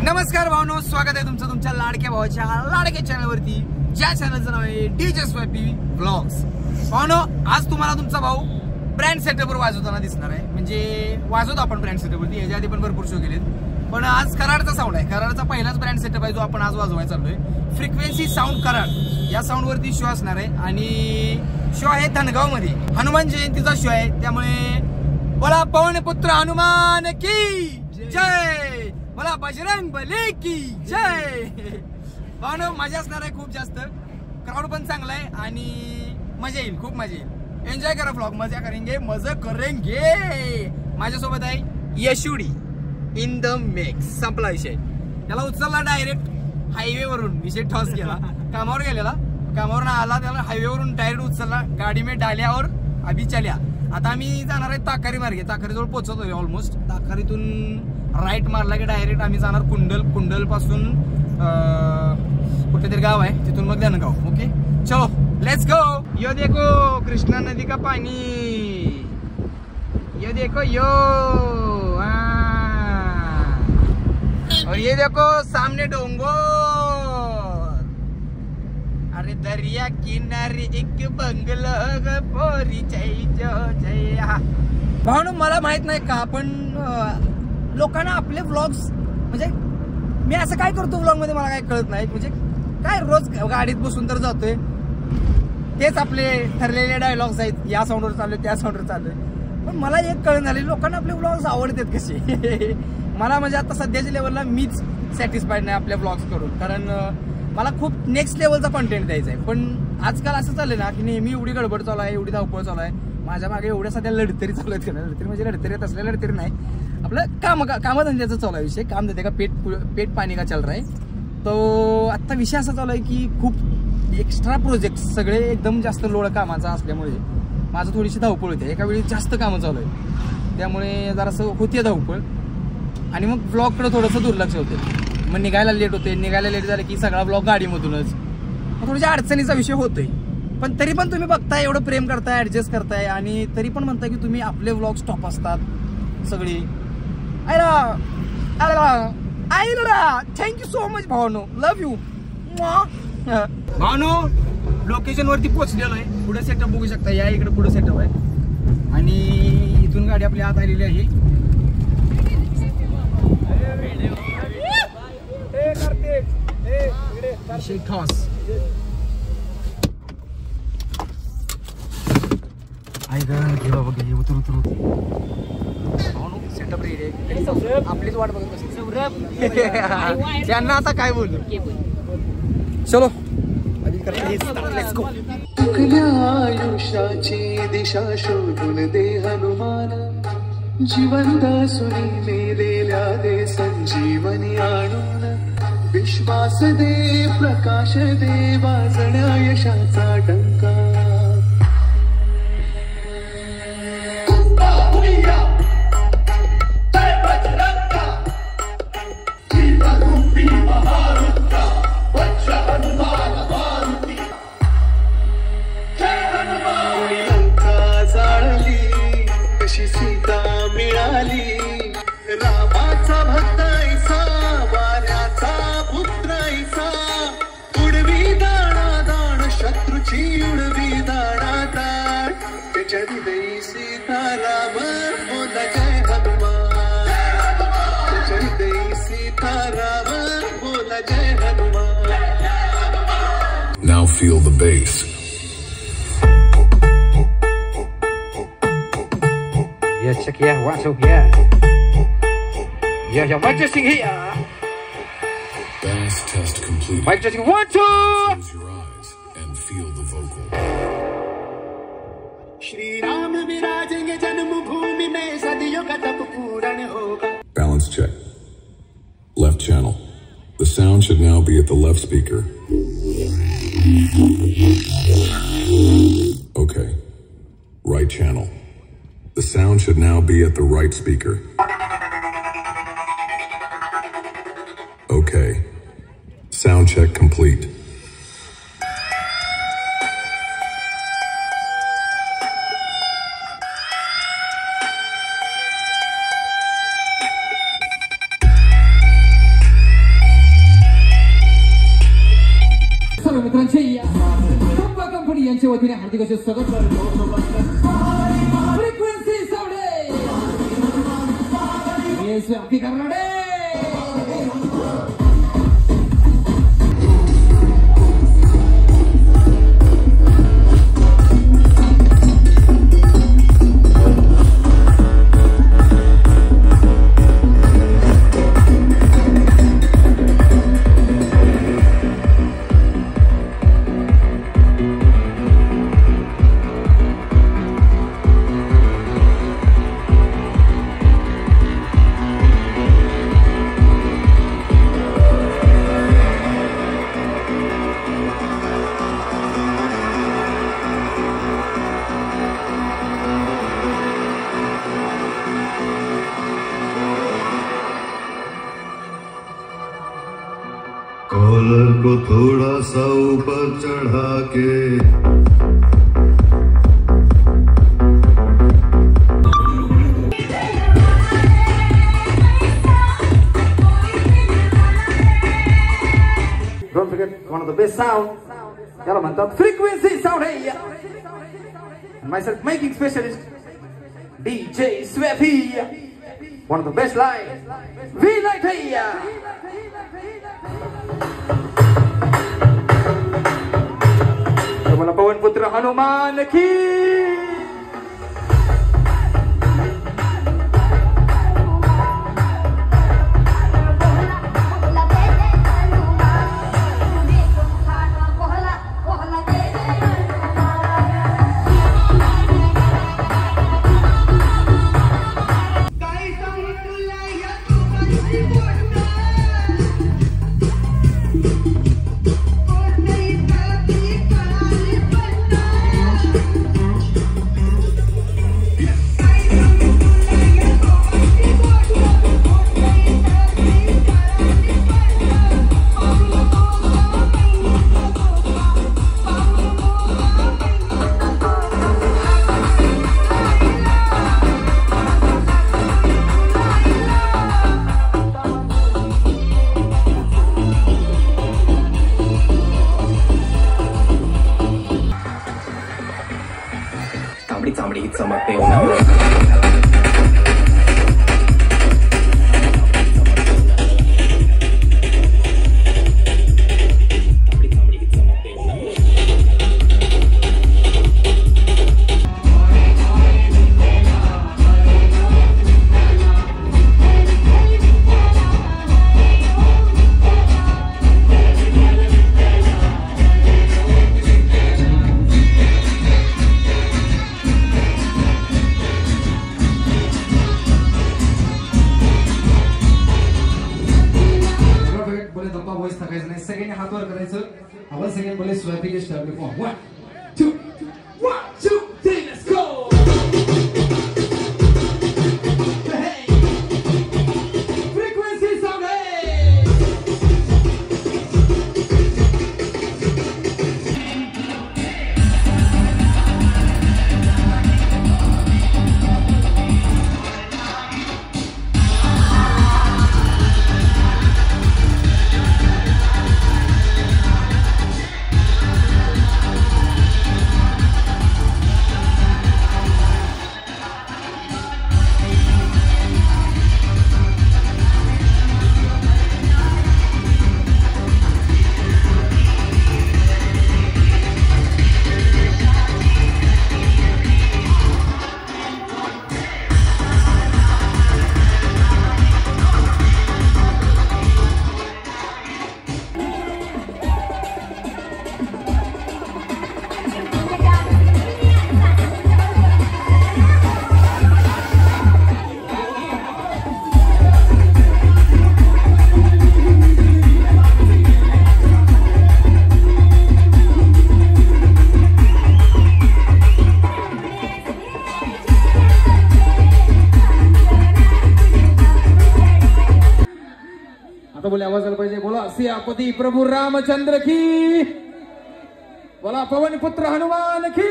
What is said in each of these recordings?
नमस्कार भावनो, स्वागत आहे तुमचं तुमच्या लाडक्या भावाच्या लाडक्या चॅनलवरती, ज्या चॅनलचं नाव आहे डीजे स्वॅपी व्लॉग्स। भावनो, आज तुम्हाला तुमचा भाऊ ब्रँड सेटअपवर वाजवताना दिसणार आहे। म्हणजे वाजवतो आपण ब्रँड सेटअपवरती, याच्या आधी पण भरपूर शो केलेत, पण आज कराडचा साऊंड आहे। कराडचा पहिलाच ब्रँड सेटअप आहे जो आपण आज वाजवायला चाललोय। फ्रिक्वेन्सी साऊंड कराड या साऊंड वरती शो असणार आहे आणि शो आहे धनगाव मध्ये। हनुमान जयंतीचा शो आहे, त्यामुळे बोला पवन पुत्र हनुमान की जय, बोला बजरंग बली की जय। भावनो, मजा असणार आहे खूप जास्त, क्राऊड पण चांगला आहे आणि मजा येईल, खूप मजा येईल। एन्जॉय करा व्लॉग, मजा करेंगे, मजा करेंगे। माझ्यासोबत आहे यशुडी इन द मिक्स। संपला विषय, त्याला उचलला डायरेक्ट हायवे वरून, विषय टॉस केला। कामावर गेलेला, कामावरून आला, त्याला हायवे वरून डायरेक्ट उचलला, गाडी में डाल्या और अभी चल्या। आता आम्ही जाणार आहे ताकारी मार्गे, ताकारीजवळ पोहोचतोय ऑलमोस्ट। ताकारीतून राईट मारला की डायरेक्ट आम्ही जाणार कुंडल, कुंडल पासून कुठेतरी गाव आहे, तिथून मग धनगाव। ओके चलो लेट्स गो। यो देखो कृष्णा नदी का पानी, ये देखो यो, और ये देखो सामने डोंगर, अरे दरिया किनारे एक बंगला पोरी जय जय। भावनो, मला माहित नाही का, पण लोकांना आपले व्लॉग्स, म्हणजे मी असं काय करतो व्लॉग मध्ये मला काय कळत नाही। म्हणजे काय रोज गाडीत बसून तर जातोय, तेच आपले ठरलेले डायलॉग्स आहेत, या साऊंडवर चाललोय त्या साऊंडवर चाललोय, पण मला एक कळून आले लोकांना आपले व्लॉग्स आवडतात कसे। मला म्हणजे आता सध्याच्या लेवलला मीच सॅटिस्फाईड नाही आपल्या व्लॉग्स करून, कारण मला खूप नेक्स्ट लेवलचा कंटेंट द्यायचा आहे। पण आजकाल असं चाललंय ना की नेहमी एवढी गडबड चालू आहे, एवढी धावपळ चालू आहे, माझ्या मागे एवढ्या सध्या लढतरी चालू आहेत। लढतरी म्हणजे लढतरी येत असल्या लढतरी नाही, आपलं कामधंद्याचं चालू आहे विषय, कामधंदे का पेट पाणी का चल रहा है। तो आता विषय असा चालू आहे की खूप एक्स्ट्रा प्रोजेक्ट सगळे एकदम जास्त लोड कामाचा असल्यामुळे माझं थोडीशी धावपळ होते, एका वेळी जास्त कामं चालू आहे, त्यामुळे जरासं होते धावपळ आणि मग ब्लॉगकडे थोडंसं दुर्लक्ष होते। मग निघायला लेट होते, निघायला लेट झालं की सगळा ब्लॉग गाडीमधूनच, मग थोड्याशा अडचणीचा विषय होतोय। पण तरी पण तुम्ही बघताय, एवढं प्रेम करताय, ऍडजस्ट करताय आणि तरी पण म्हणताय की तुम्ही आपले व्लॉग स्टॉप असतात सगळी। थँक्यू सो मच भावनो, लव्ह यू भावनो। लोकेशन वरती पोहोचलेलो आहे, पुढे सेटअप बघू शकता, या इकडे पुढे सेटअप आहे आणि इथून गाडी आपली आत आलेली आहे। ठॉस आई घे बाबा, घे उतर उतर उतर। सेटअप रेडी आहे, आपलीच वाट बघत बसली त्यांना आता काय बोललो। चलो आयुष्याची दिशा शोधून दे हनुमान, जीवन दासुनी मेलेल्या दे संजीवनी आणून, विश्वास दे प्रकाश दे वाजण्या यशाचा डंका। कशी सीता मिळाली, रामाचा भक्त ऐसा, वाऱ्याचा पुत्र ऐसा, उडवी दाणा दाण शत्रूची उडवी दाणा दाण, त्याच्या हृदयी सीताराम बोला जय हनुमान, त्याच्या हृदयी सीताराम बोला जय Hanuman. Now feel the bass. Yeah, check yeah, one, two, yeah. Yeah, mic testing here. Bass test complete. Mic testing, 1, 2. Close your eyes and feel the vocal. Shri Ram विराजेंगे जन्मभूमि में, सदियों का तप पूर्ण होगा। Balance check. Left channel. The sound should now be at the left speaker. Okay. Right channel. The sound should now be at the right speaker. Okay. Sound check complete. टीमच्या वतीने हार्दिक असे स्वागत फ्रिक्वेन्सी सावडे येस अगदी Karnataka collar को थोड़ा सा ऊपर चढ़ा के Don't forget one of the best sound. याला म्हणतात frequency sound है. And myself making specialist DJ Swappy. One of the best live. We like है. बोला पवन पुत्र हनुमान की चामड़ी चमकते हो सगळ्यांनी हात वर करायचं आपण सगळ्यांनी बोले swapping start before 1 2 1 2 3 let's go frequency sound आता बोले आवाज आला पाहिजे बोला सियापति प्रभु रामचंद्र की बोला पवन पुत्र हनुमान की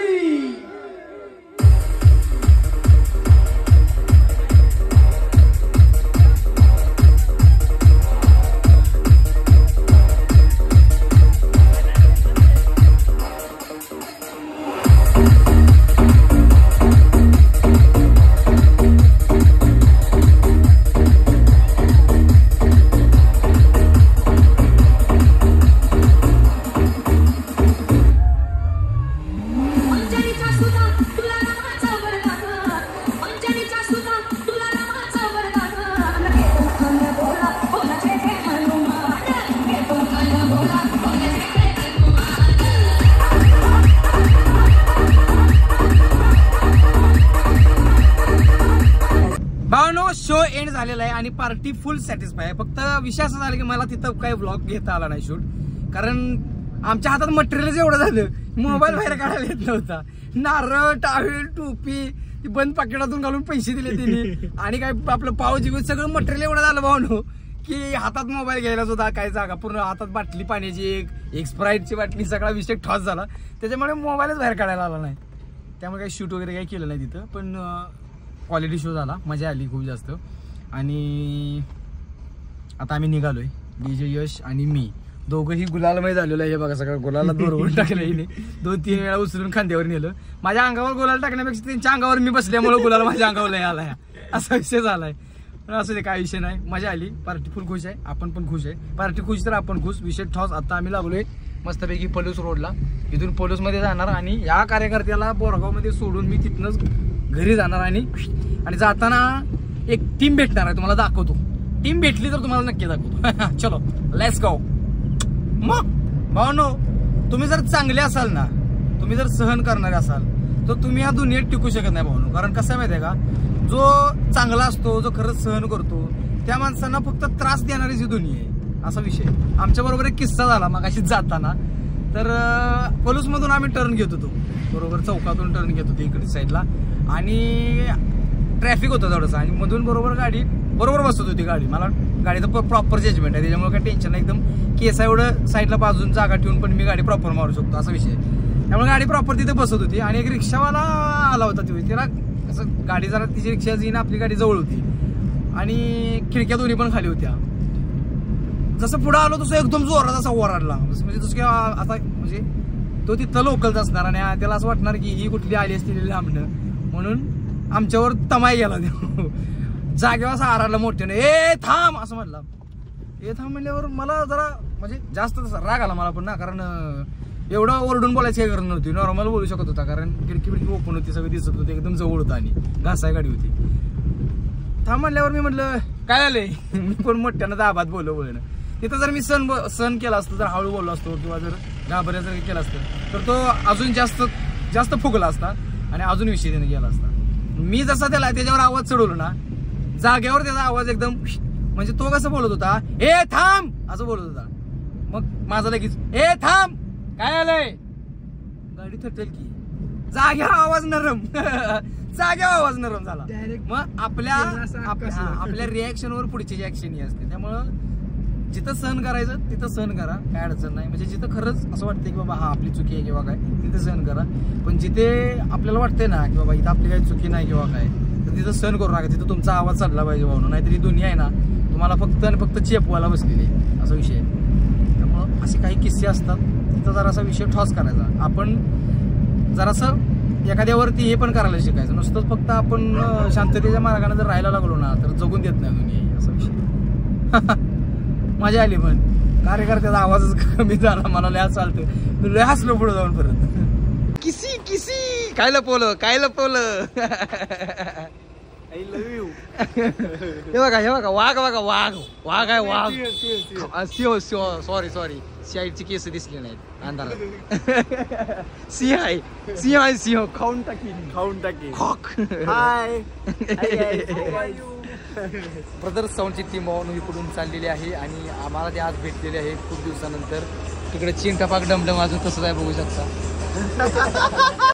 झालेला आहे आणि पार्टी फुल सॅटिस्फाय आहे. फक्त विषय असा झाला की मला तिथं काही व्लॉग घेता आला नाही शूट, कारण आमच्या हातात मटेरियलच एवढं झालं, मोबाईल बाहेर काढायला येत नव्हता. नारळ, टावेल, टोपी ती बंद पाकिटातून घालून पैसे दिले तिने आणि काय आपलं पाव जीवन सगळं मटेरियल एवढं झालं भावनो की हातात मोबाईल घ्यायला सुद्धा काय जागा, पूर्ण हातात बाटली पाण्याची एक स्प्राईटची बाटली, सगळा विषय ठॉस झाला. त्याच्यामुळे मोबाईलच बाहेर काढायला आला नाही. त्यामुळे काही शूट वगैरे काही केलं नाही तिथं, पण क्वालिटी शो झाला, मजा आली खूप जास्त. आणि आता आम्ही निघालोय, DJ यश आणि मी दोघंही गुलालमय झालेलो आहे. हे बघा सगळं गुलाला बरोबर टाकलं हिने, 2-3 वेळा उचलून खांद्यावर नेलं. माझ्या अंगावर गुलाल टाकण्यापेक्षा त्यांच्या अंगावर मी बसल्यामुळे गुलाल माझ्या अंगावर नाही आलाय, असा विषय झालाय. पण असं ते काय विषय नाही, मजा आली. पार्टी फुल खुश आहे, आपण पण खुश आहे. पार्टी खुश तर आपण खुश. विषय ठॉस. आता आम्ही लागलोय मस्तपैकी पलूस रोडला. इथून पलूस मध्ये जाणार आणि या कार्यकर्त्याला बोरगाव मध्ये सोडून मी तिथनच घरी जाणार आणि जाताना एक टीम भेटणार आहे, तुम्हाला दाखवतो. टीम भेटली तर तुम्हाला नक्की दाखवतो. चलो लेट्स गो. मग भावनो, तुम्ही जर चांगले असाल ना, तुम्ही जर सहन करणारे असाल तर तुम्ही या दुनियेत टिकू शकत नाही भावनो. कारण कसं माहिती आहे का, जो चांगला असतो, जो खरंच सहन करतो, त्या माणसांना फक्त त्रास देणारीच ही दुनिया आहे, असा विषय. आमच्या बरोबर एक किस्सा झाला मगाशी जाताना. तर पलूसमधून आम्ही टर्न घेत होतो, बरोबर चौकातून टर्न घेत होतो इकडे साईडला, आणि ट्रॅफिक होतं थोडंसं, आणि मधून बरोबर गाडी बरोबर बसत होती गाडी. मला गाडीचं प्रॉपर जजमेंट आहे, त्याच्यामुळे काही टेन्शन नाही. एकदम केस एवढं साईडला बाजून जागा ठेवून पण मी गाडी प्रॉपर मारू शकतो, असा विषय. त्यामुळे गाडी प्रॉपर तिथे बसत होती आणि एक रिक्षावाला आला होता तिथे. त्याला असं गाडी जरा तिची रिक्षा जी ना आपली गाडी जवळ होती आणि खिडक्या दोन्ही पण खाली होत्या. जसं पुढे आलो तसं एकदम जोरात असा ओरडला, म्हणजे तसं आता म्हणजे तो तिथं लोकलच असणार आणि त्याला असं वाटणार की ही कुठली आली असती लांबणं, म्हणून आमच्यावर तमाई गेला. जागेवर असं आरडला मोठ्याने, ए थांब असं म्हटलं. ए थांब म्हणल्यावर मला जरा म्हणजे जास्त राग आला मला पण ना, कारण एवढं ओरडून बोलायची काही गरज नव्हती. नॉर्मल बोलू शकत होता, कारण खिडकी बिडकी ओपन होती, सगळं दिसत होते, एकदम जवळ होतं आणि घासाय गाडी होती. थांब म्हणल्यावर मी म्हटलं काय आलंय, मी पण मोठ्यानं दाबात बोलणं. तिथं जर मी सण केला असतो, जर हळू बोललो असतो किंवा जर घाबरण्यासारखं केलं असतं तर तो अजून जास्त फुगला असता आणि अजून विषय त्याने गेला असता. मी जसा त्याच्यावर आवाज चढवलो ना, जागेवर त्याचा आवाज एकदम म्हणजे तो कसं बोलत होता, ए थांब असं बोलत होता. मग माझं लगेच ए थांब काय आलंय, गाडी थटेल की. जागेवर आवाज नरम जागेवर आवाज नरम झाला. मग आपल्या रिॲक्शनवर पुढची ऍक्शन ही असते. त्यामुळं जिथं सहन करायचं तिथं सहन करा, काय अडचण नाही. म्हणजे जिथं खरंच असं वाटतं की बाबा हा आपली चुकी आहे किंवा काय, तिथं सहन करा. पण जिथे आपल्याला वाटतंय ना की बाबा इथं आपली काही चुकी नाही किंवा काय, तर तिथं सहन करू नका. तिथं तुमचा आवाज चढला पाहिजे भावना, नाहीतरी दुनिया आहे ना तुम्हाला फक्त आणि फक्त चेपवायला बसलेली आहे, असा विषय आहे. त्यामुळं असे काही किस्से असतात, तिथं जरासा विषय ठॉस करायचा. आपण जरासं एखाद्यावरती हे पण करायला शिकायचं, नुसतंच फक्त आपण शांततेच्या मार्गाने जर राहायला लागलो ना तर जगून देत नाही दुनिया, असा विषय. मजा आली, पण कार्यकर्त्याचा आवाजच कमी झाला, मला लय चालतं, लय हसलो पुढे जाऊन परत. किसी काय लपवलं आय लव्ह यू. हे बघा वाघ वाघ आहे, वाघ. सॉरी साईडची केस दिसली नाहीत अंधारात. सिंह खाऊन टाकी. हाय ब्रदर्स साऊंडची टीम म्हणून इकडून चाललेली आहे आणि आम्हाला ते आज भेटलेले आहे खूप दिवसानंतर. तिकडे चिंटापाक डमडम अजून तसंच आहे, बघू शकता.